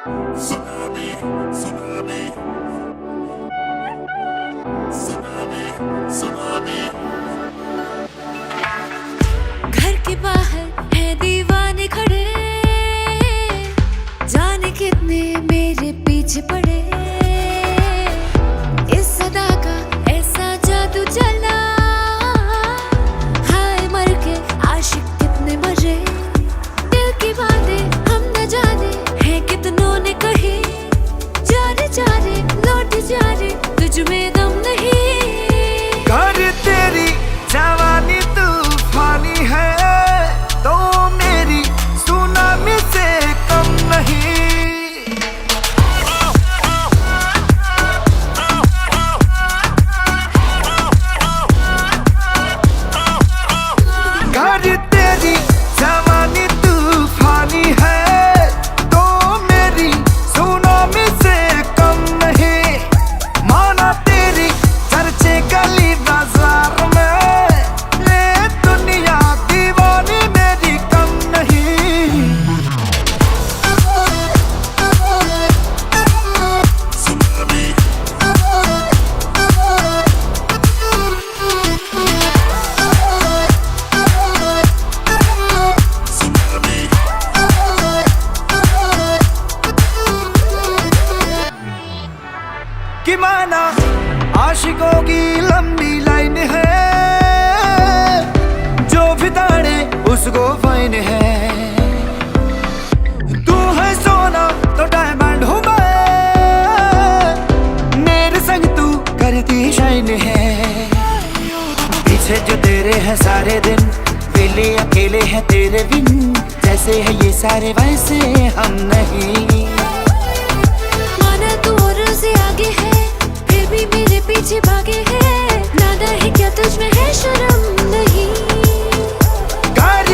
Tsunami, tsunami, tsunami, tsunami. घर के बाहर है दीवाने खड़े, जाने कितने मेरे पीछे पड़े। इस सदा का ऐसा जादू चला, हाय मर के आशिक कितने मरे। दिल की बातें हम न जाने है कितनों ने कही, जा रे लौट जा रे तुझ में दम नहीं। कर तेरी जवानी तूफानी है तो मेरी सुनामी से कम नहीं। कर तेरी जवानी तूफानी है तो मेरी सुनामी से कम नहीं। माना तेरी चर्चे गली बाजार में, ये दुनिया दीवानी मेरी कम नहीं। Tsunami, tsunami. कि माना आशिकों की लंबी लाइन है, जो भी ताड़े उसको फाइन है। तू है सोना तो डायमंड हूँ मैं, मेरे संग तू करती शाइन है। पीछे जो तेरे हैं सारे दिन, वेले अकेले हैं तेरे बिन। जैसे है ये सारे वैसे हम नहीं। माना तू और से आगे है, फिर भी मेरे पीछे भागे है। नादा है क्या तुझ में है शर्म नहीं। कर